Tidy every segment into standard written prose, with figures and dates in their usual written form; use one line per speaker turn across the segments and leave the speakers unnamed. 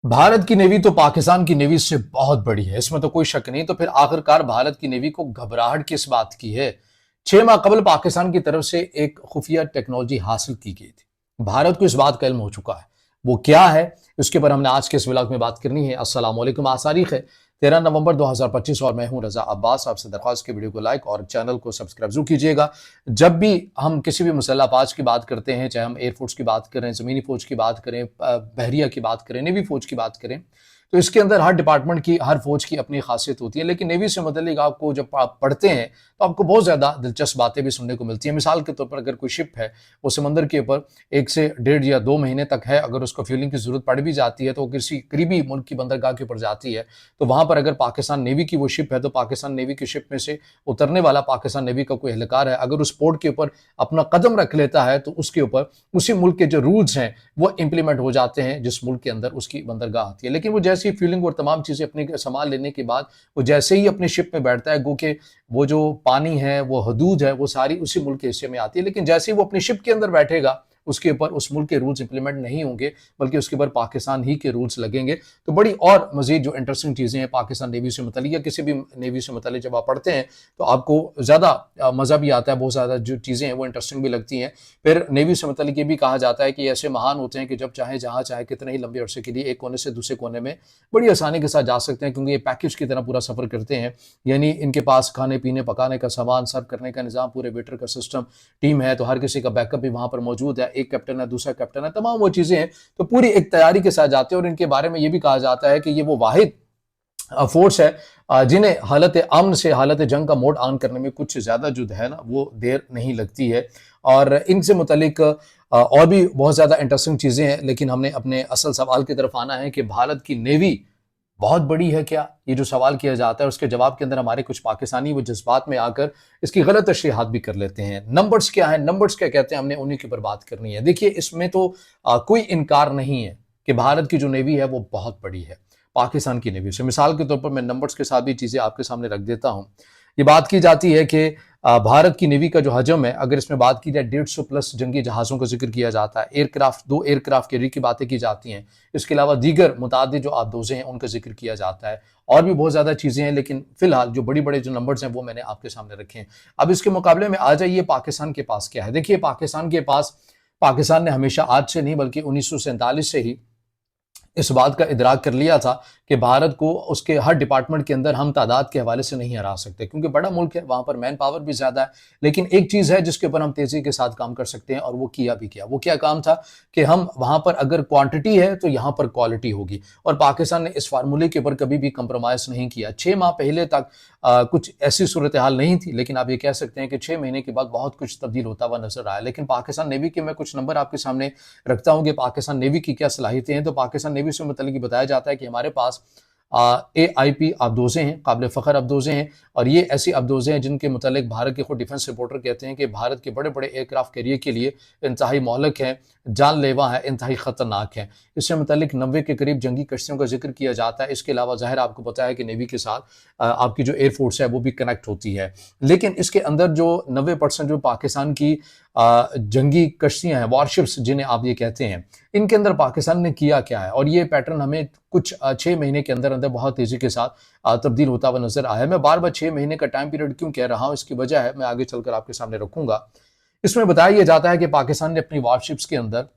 भारत की नेवी तो पाकिस्तान की नेवी से बहुत बड़ी है, इसमें तो कोई शक नहीं। तो फिर आखिरकार भारत की नेवी को घबराहट किस बात की है? 6 माह कबल पाकिस्तान की तरफ से एक खुफिया टेक्नोलॉजी हासिल की गई थी। भारत को इस बात का इल्म हो चुका है। वो क्या है, उसके पर हमने आज के इस व्लॉग में बात करनी है। अस्सलाम वालेकुम। आज तारीख है 13 नवंबर 2025 और मैं हूं रजा अब्बास। आपसे दरख्वास्त की वीडियो को लाइक और चैनल को सब्सक्राइब जरूर कीजिएगा। जब भी हम किसी भी मुसल्लह अफवाज की बात करते हैं, चाहे हम एयरफोर्स की बात करें, जमीनी फौज की बात करें, बहरिया की बात करें, नेवी फौज की बात करें, तो इसके अंदर हर डिपार्टमेंट की, हर फौज की अपनी खासियत होती है। लेकिन नेवी से मतलब आपको जब आप पढ़ते हैं तो आपको बहुत ज्यादा दिलचस्प बातें भी सुनने को मिलती है। मिसाल के तौर पर अगर कोई शिप है, वो समंदर के ऊपर 1 से 1.5 या 2 महीने तक है, अगर उसको फ्यूलिंग की जरूरत पड़ भी जाती है तो किसी करीबी मुल्क की बंदरगाह के ऊपर जाती है, तो वहां पर अगर पाकिस्तान नेवी की वो शिप है, तो पाकिस्तान नेवी की शिप में से उतरने वाला पाकिस्तान नेवी का कोई एहलकार है, अगर उस पोर्ट के ऊपर अपना कदम रख लेता है, तो उसके ऊपर उसी मुल्क के जो रूल्स हैं वो इंप्लीमेंट हो जाते हैं जिस मुल्क के अंदर उसकी बंदरगाह आती है। लेकिन वो जैसी फ्यूलिंग और तमाम चीजें अपनी संभाल लेने के बाद वो जैसे ही अपनी शिप में बैठता है, गो के वो जो पानी है, वो हदूद है, वो सारी उसी मुल्क के हिस्से में आती है। लेकिन जैसे ही वो अपनी शिप के अंदर बैठेगा, उसके ऊपर उस मुल्क के रूल्स इंप्लीमेंट नहीं होंगे, बल्कि उसके ऊपर पाकिस्तान ही के रूल्स लगेंगे। तो बड़ी और मजीद जो इंटरेस्टिंग चीजें हैं पाकिस्तान नेवी से मुतल्लिक या किसी भी नेवी से मुतल्लिक जब आप पढ़ते हैं, तो आपको ज्यादा मजा भी आता है। बहुत ज्यादा जो चीजें हैं वो इंटरेस्टिंग भी लगती हैं। फिर नेवी से मुतल्लिक ये भी कहा जाता है कि ऐसे महान होते हैं कि जब चाहे, जहां चाहे, कितने ही लंबे अरसे के लिए एक कोने से दूसरे कोने में बड़ी आसानी के साथ जा सकते हैं, क्योंकि ये पैकेज की तरह पूरा सफर करते हैं। यानी इनके पास खाने पीने, पकाने का सामान, सर्व करने का निजाम, पूरे वेटर का सिस्टम, टीम है, तो हर किसी का बैकअप भी वहां पर मौजूद है। एक कैप्टन है, दूसरा कैप्टन है, तमाम वो चीजें हैं। तो पूरी एक तैयारी के साथ जाते हैं। और इनके बारे में ये भी कहा जाता है कि ये वो वाहिद फोर्स है जिन्हें हालत अमन से हालत जंग का मोड ऑन करने में कुछ ज्यादा जो है ना, वो देर नहीं लगती है। और इनसे मुतलिक और भी बहुत ज्यादा इंटरेस्टिंग चीजें हैं। लेकिन हमने अपने असल सवाल की तरफ आना है कि भारत की नेवी बहुत बड़ी है क्या? ये जो सवाल किया जाता है, उसके जवाब के अंदर हमारे कुछ पाकिस्तानी वो जज्बात में आकर इसकी गलत तशरीहात भी कर लेते हैं। नंबर्स क्या है, नंबर्स क्या कहते हैं, हमने उन्हीं के ऊपर बात करनी है। देखिए, इसमें तो कोई इनकार नहीं है कि भारत की जो नेवी है वो बहुत बड़ी है पाकिस्तान की नेवी से। मिसाल के तौर पर मैं नंबर्स के साथ भी चीजें आपके सामने रख देता हूं। ये बात की जाती है कि भारत की नेवी का जो हजम है, अगर इसमें बात की जाए, 150 प्लस जंगी जहाजों का जिक्र किया जाता है। एयरक्राफ्ट, 2 एयरक्राफ्ट कैरियर की बातें की जाती हैं। इसके अलावा दीगर मुतादिद जो आबदोजें हैं उनका जिक्र किया जाता है। और भी बहुत ज्यादा चीजें हैं, लेकिन फिलहाल जो बड़ी बड़े जो नंबर्स हैं वो मैंने आपके सामने रखे हैं। अब इसके मुकाबले में आ जाइए, पाकिस्तान के पास क्या है। देखिए, पाकिस्तान के पास, पाकिस्तान ने हमेशा आज से नहीं बल्कि 1947 से ही इस बात का इदराक कर लिया था कि भारत को उसके हर डिपार्टमेंट के अंदर हम तादाद के हवाले से नहीं हरा सकते, क्योंकि बड़ा मुल्क है, वहां पर मैन पावर भी ज्यादा है। लेकिन एक चीज है जिसके ऊपर हम तेजी के साथ काम कर सकते हैं, और वो किया भी किया। वो क्या काम था कि हम वहां पर अगर क्वांटिटी है तो यहां पर क्वालिटी होगी। और पाकिस्तान ने इस फार्मूले के ऊपर कभी भी कंप्रोमाइज नहीं किया। 6 माह पहले तक कुछ ऐसी सूरत हाल नहीं थी, लेकिन आप ये कह सकते हैं कि 6 महीने के बाद बहुत कुछ तब्दील होता हुआ नजर आया। लेकिन पाकिस्तान नेवी के मैं कुछ नंबर आपके सामने रखता हूं कि पाकिस्तान नेवी की क्या सलाहियतें हैं। तो पाकिस्तान नेवी से मतलब बताया जाता है कि हमारे पास AIP अबदोज़ें हैं, काबिल फ़ख्र अबदोज़ें हैं। और ये ऐसी अबदोज़ें हैं जिनके मुतालिक भारत के खुद डिफेंस रिपोर्टर कहते हैं कि भारत के बड़े बड़े एयरक्राफ्ट कैरियर के लिए इंतहाई मोहलक हैं, जानलेवा है, इंतहाई ख़तरनाक है। इससे मुतालिक 90 के करीब जंगी कश्तियों का जिक्र किया जाता है। इसके अलावा ज़ाहिर आपको पता है कि नेवी के साथ आपकी जो एयरफोर्स है वो भी कनेक्ट होती है। लेकिन इसके अंदर जो 90% जो पाकिस्तान की जंगी कश्तियां हैं, वारशिप्स जिन्हें आप ये कहते हैं, इनके अंदर पाकिस्तान ने किया क्या है, और ये पैटर्न हमें कुछ 6 महीने के अंदर अंदर बहुत तेजी के साथ तब्दील होता हुआ नजर आया है। मैं बार बार 6 महीने का टाइम पीरियड क्यों कह रहा हूं, इसकी वजह है, मैं आगे चलकर आपके सामने रखूंगा। इसमें बताया यह जाता है कि पाकिस्तान ने अपनी वारशिप्स के अंदर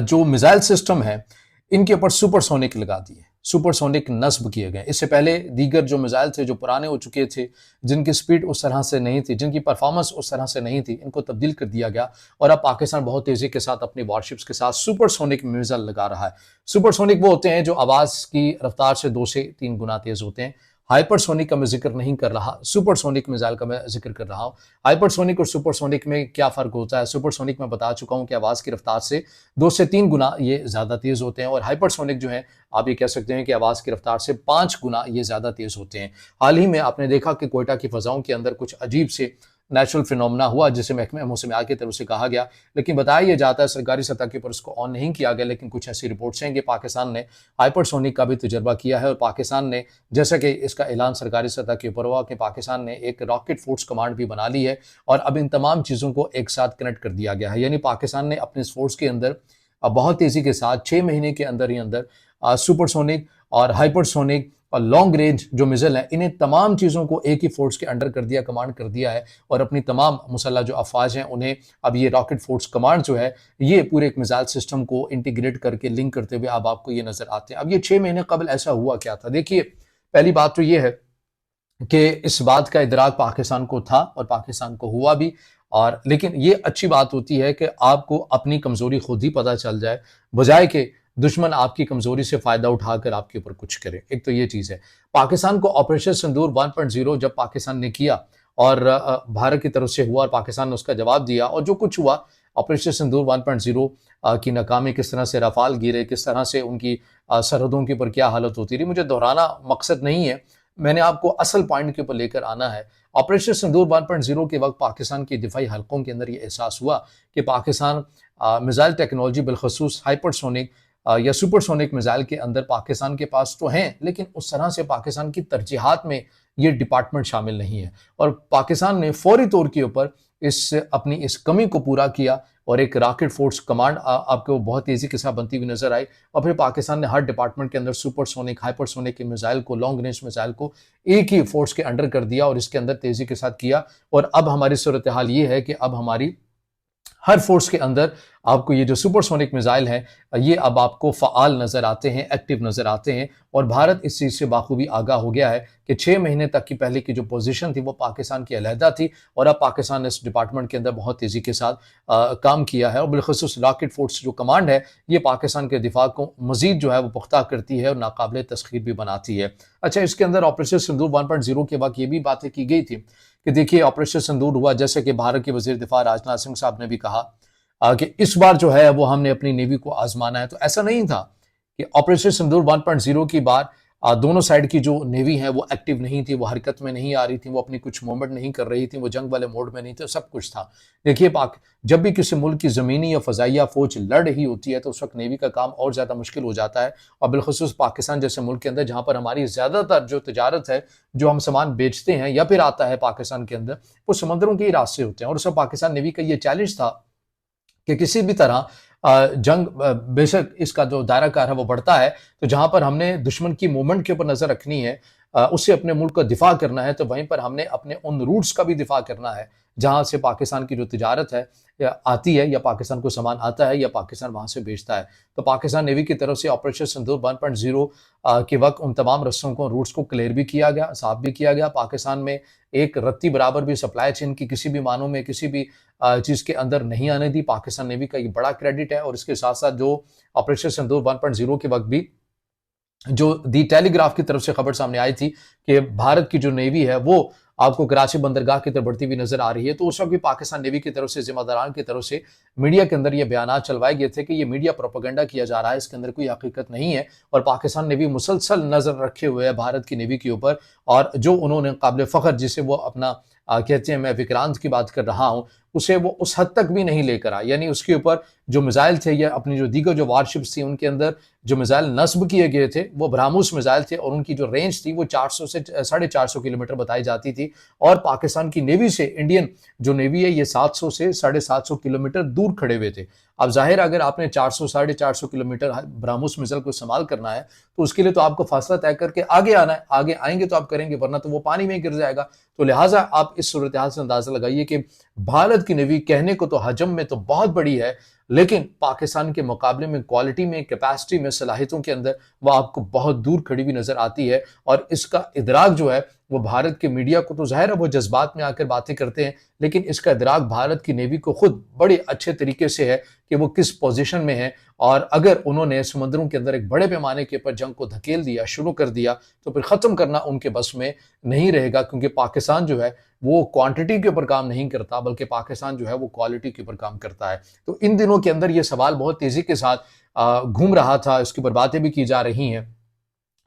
जो मिसाइल सिस्टम है, इनके ऊपर सुपरसोनिक लगा दिए, सुपरसोनिक नस्ब किए गए। इससे पहले दीगर जो मिसाइल थे, जो पुराने हो चुके थे, जिनकी स्पीड उस तरह से नहीं थी, जिनकी परफॉर्मेंस उस तरह से नहीं थी, इनको तब्दील कर दिया गया। और अब पाकिस्तान बहुत तेजी के साथ अपनी वारशिप्स के साथ सुपरसोनिक मिसाइल लगा रहा है। सुपरसोनिक वो होते हैं जो आवाज की रफ्तार से 2 से 3 गुना तेज होते हैं। हाइपरसोनिक का मैं जिक्र नहीं कर रहा, सुपरसोनिक मिसाइल का मैं जिक्र कर रहा हूं। हाइपरसोनिक और सुपरसोनिक में क्या फर्क होता है? सुपरसोनिक में बता चुका हूं कि आवाज की रफ्तार से 2 से 3 गुना ये ज्यादा तेज होते हैं, और हाइपरसोनिक जो है, आप ये कह सकते हैं कि आवाज की रफ्तार से 5 गुना ये ज्यादा तेज होते हैं। हाल ही में आपने देखा कि कोयटा की फजाओं के अंदर कुछ अजीब से नेचुरल फिनोमेना हुआ, जिसे महकमे मौसम की तरफ से कहा गया। लेकिन बताया यह जाता है सरकारी सतह के ऊपर इसको ऑन नहीं किया गया। लेकिन कुछ ऐसी रिपोर्ट्स हैं कि पाकिस्तान ने हाइपरसोनिक का भी तजर्बा किया है, और पाकिस्तान ने, जैसा कि इसका ऐलान सरकारी सतह के ऊपर हुआ कि पाकिस्तान ने एक रॉकेट फोर्स कमांड भी बना ली है, और अब इन तमाम चीज़ों को एक साथ कनेक्ट कर दिया गया है। यानी पाकिस्तान ने अपने इस फोर्स के अंदर बहुत तेजी के साथ 6 महीने के अंदर ही अंदर सुपरसोनिक और हाइपरसोनिक और लॉन्ग रेंज जो मिसाइल है, इन्हें तमाम चीज़ों को एक ही फोर्स के अंडर कर दिया, कमांड कर दिया है। और अपनी तमाम मुसल्लह जो अफवाज हैं उन्हें अब ये रॉकेट फोर्स कमांड जो है, ये पूरे एक मिसाइल सिस्टम को इंटीग्रेट करके लिंक करते हुए अब आपको ये नजर आते हैं। अब ये 6 महीने कबल ऐसा हुआ क्या था? देखिए, पहली बात तो ये है कि इस बात का इदराक पाकिस्तान को था और पाकिस्तान को हुआ भी। और लेकिन ये अच्छी बात होती है कि आपको अपनी कमजोरी खुद ही पता चल जाए, बजाय कि दुश्मन आपकी कमजोरी से फायदा उठाकर आपके ऊपर कुछ करे। एक तो ये चीज है। पाकिस्तान को ऑपरेशन सिंदूर 1.0 जब पाकिस्तान ने किया और भारत की तरफ से हुआ और पाकिस्तान ने उसका जवाब दिया, और जो कुछ हुआ ऑपरेशन सिंदूर 1.0 की नाकामी, किस तरह से रफाल गिरे, किस तरह से उनकी सरहदों के ऊपर क्या हालत होती रही, मुझे दोहराना मकसद नहीं है, मैंने आपको असल पॉइंट के ऊपर लेकर आना है। ऑपरेशन सिंदूर 1.0 के वक्त पाकिस्तान के दिफाई हलकों के अंदर ये एहसास हुआ कि पाकिस्तान मिसाइल टेक्नोलॉजी बिलखसूस हाइपरसोनिक या सुपरसोनिक मिसाइल के अंदर पाकिस्तान के पास तो हैं, लेकिन उस तरह से पाकिस्तान की तरजीहात में ये डिपार्टमेंट शामिल नहीं है। और पाकिस्तान ने फौरी तौर के ऊपर अपनी इस कमी को पूरा किया और एक रॉकेट फोर्स कमांड आपको बहुत तेजी के साथ बनती हुई नजर आई। और फिर पाकिस्तान ने हर डिपार्टमेंट के अंदर सुपरसोनिक हाइपरसोनिक के मिसाइल को, लॉन्ग रेंज मिसाइल को एक ही फोर्स के अंडर कर दिया और इसके अंदर तेजी के साथ किया। और अब हमारी सूरत हाल ये है कि अब हमारी हर फोर्स के अंदर आपको ये जो सुपरसोनिक मिसाइल है, ये अब आपको फ़ाल नज़र आते हैं, एक्टिव नज़र आते हैं। और भारत इस चीज़ से बाखूबी आगाह हो गया है कि 6 महीने तक की पहले की जो पोजीशन थी वो पाकिस्तान की अलहदा थी, और अब पाकिस्तान ने इस डिपार्टमेंट के अंदर बहुत तेज़ी के साथ काम किया है। और बिलखसूस रॉकेट फोर्स जो कमांड है, ये पाकिस्तान के दिफा को मज़ीद जो है वो पुख्ता करती है और नाकाबिले तस्खीर भी बनाती है। अच्छा, इसके अंदर ऑपरेशन सिंदूर 1.0 के वक्त ये भी बातें की गई थी कि देखिए, ऑपरेशन सिंदूर हुआ, जैसे कि भारत के वज़ीर दिफा राजनाथ सिंह साहब ने भी कहा कि इस बार जो है वो हमने अपनी नेवी को आजमाना है। तो ऐसा नहीं था कि ऑपरेशन सिंदूर 1.0 की बार दोनों साइड की जो नेवी है वो एक्टिव नहीं थी, वो हरकत में नहीं आ रही थी, वो अपनी कुछ मूवमेंट नहीं कर रही थी, वो जंग वाले मोड में नहीं थे, सब कुछ था। देखिए, पाक जब भी किसी मुल्क की ज़मीनी या फ़ज़ाइया फ़ौज लड़ रही होती है तो उस वक्त नेवी का काम और ज़्यादा मुश्किल हो जाता है। और बिलखसूस पाकिस्तान जैसे मुल्क के अंदर, जहाँ पर हमारी ज़्यादातर जो तजारत है, जो हम सामान बेचते हैं या फिर आता है पाकिस्तान के अंदर, वो समंदरों के ही रास्ते होते हैं। और उस वक्त पाकिस्तान नेवी का ये चैलेंज था कि किसी भी तरह जंग, बेशक इसका जो दायरा कार है वो बढ़ता है, तो जहां पर हमने दुश्मन की मूवमेंट के ऊपर नजर रखनी है, उससे अपने मुल्क का दिफा करना है, तो वहीं पर हमने अपने उन रूट्स का भी दिफा करना है जहां से पाकिस्तान की जो तिजारत है या आती है, या पाकिस्तान को सामान आता है, या पाकिस्तान वहां से बेचता है। तो पाकिस्तान नेवी की तरफ से ऑपरेशन सिंदूर 1.0 के वक्त उन तमाम रस्तों को, रूट्स को क्लियर भी किया गया, साफ भी किया गया। पाकिस्तान में एक रत्ती बराबर भी सप्लाई चेन की किसी भी मानों में किसी भी चीज़ के अंदर नहीं आने दी। पाकिस्तान नेवी का ये बड़ा क्रेडिट है। और इसके साथ साथ जो ऑपरेशन सिंदूर 1.0 के वक्त भी जो दी टेलीग्राफ की तरफ से खबर सामने आई थी कि भारत की जो नेवी है वो आपको कराची बंदरगाह की तरफ बढ़ती हुई नजर आ रही है, तो उस वक्त भी पाकिस्तान नेवी की तरफ से, जिम्मेदारान की तरफ से मीडिया के अंदर ये बयान चलवाए गए थे कि ये मीडिया प्रोपेगेंडा किया जा रहा है, इसके अंदर कोई हकीकत नहीं है। और पाकिस्तान नेवी मुसलसल नजर रखे हुए है भारत की नेवी के ऊपर, और जो उन्होंने काबिल फख्र, जिसे वो अपना कहते हैं, मैं विक्रांत की बात कर रहा हूं, उसे वो उस हद तक भी नहीं लेकर आए। यानी उसके ऊपर जो मिसाइल थे या अपनी जो दीगर जो वारशिप्स थी, उनके अंदर जो मिसाइल नस्ब किए गए थे वो ब्रह्मोस मिसाइल थे, और उनकी जो रेंज थी वो 400 से 450 किलोमीटर बताई जाती थी। और पाकिस्तान की नेवी से, इंडियन जो नेवी है, ये 700 से 750 किलोमीटर दूर खड़े हुए थे। अब जाहिर, अगर आपने 400 450 किलोमीटर ब्रह्मोस मिसाइल को इस्तेमाल करना है तो उसके लिए तो आपको फासला तय करके आगे आना है। आगे आएंगे तो आप करेंगे, वरना तो वो पानी में गिर जाएगा। तो लिहाजा आप इस सूरत हाल से अंदाजा लगाइए कि भारत की नेवी कहने को तो हजम में तो बहुत बड़ी है, लेकिन पाकिस्तान के मुकाबले में क्वालिटी में, कैपेसिटी में, सलाहियतों के अंदर वो आपको बहुत दूर खड़ी हुई नजर आती है। और इसका इदराक जो है वो भारत के मीडिया को, तो जाहिर है वो जज्बात में आकर बातें करते हैं, लेकिन इसका इदराक भारत की नेवी को खुद बड़े अच्छे तरीके से है कि वो किस पोजीशन में है। और अगर उन्होंने समुद्रों के अंदर एक बड़े पैमाने के ऊपर जंग को धकेल दिया, शुरू कर दिया, तो फिर ख़त्म करना उनके बस में नहीं रहेगा, क्योंकि पाकिस्तान जो है वो क्वांटिटी के ऊपर काम नहीं करता, बल्कि पाकिस्तान जो है वो क्वालिटी के ऊपर काम करता है। तो इन दिनों के अंदर ये सवाल बहुत तेजी के साथ घूम रहा था, इसके ऊपर बातें भी की जा रही हैं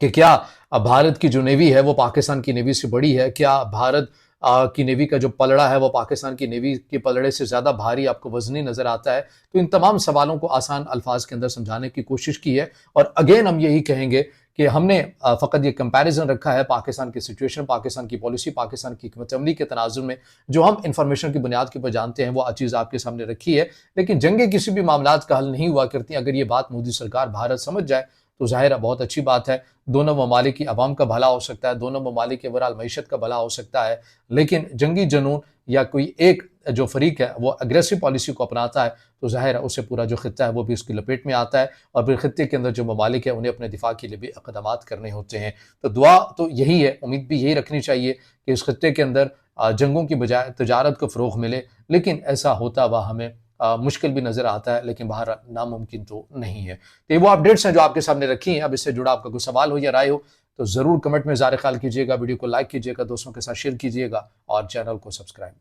कि क्या भारत की जो नेवी है वो पाकिस्तान की नेवी से बड़ी है? क्या भारत की नेवी का जो पलड़ा है वो पाकिस्तान की नेवी के पलड़े से ज़्यादा भारी, आपको वजनी नज़र आता है? तो इन तमाम सवालों को आसान अल्फाज के अंदर समझाने की कोशिश की है। और अगेन हम यही कहेंगे कि हमने फ़कत ये कंपैरिजन रखा है पाकिस्तान की सिचुएशन, पाकिस्तान की पॉलिसी, पाकिस्तान की हिकमत अमली के तनाजुर में, जो हम इंफॉर्मेशन की बुनियाद के ऊपर जानते हैं वो चीज़ आपके सामने रखी है। लेकिन जंगें किसी भी मामलात का हल नहीं हुआ करती। अगर ये बात मोदी सरकार, भारत समझ जाए तो ज़ाहिर है बहुत अच्छी बात है। दोनों ममालिक की आवाम का भला हो सकता है, दोनों ममालिक के ओवरऑल मईशत का भला हो सकता है। लेकिन जंगी जुनून या कोई एक जो फ़रीक है वो अग्रेसिव पॉलिसी को अपनाता है, तो ज़ाहिर है उससे पूरा जो ख़ित्ता है वो भी उसकी लपेट में आता है और फिर ख़ित्ते के अंदर जो ममालिक है उन्हें अपने दिफ़ा के लिए भी इक़दामात करने होते हैं। तो दुआ तो यही है, उम्मीद भी यही रखनी चाहिए कि इस ख़ित्ते के अंदर जंगों की बजाय तजारत को फ़रोग़ मिले, लेकिन ऐसा होता हुआ हमें मुश्किल भी नज़र आता है, लेकिन बहरहाल नामुमकिन तो नहीं है। तो ये वो अपडेट्स हैं जो आपके सामने रखी हैं। अब इससे जुड़ा आपका कोई सवाल हो या राय हो तो ज़रूर कमेंट में इज़हार ख़्याल कीजिएगा, वीडियो को लाइक कीजिएगा, दोस्तों के साथ शेयर कीजिएगा और चैनल को सब्सक्राइब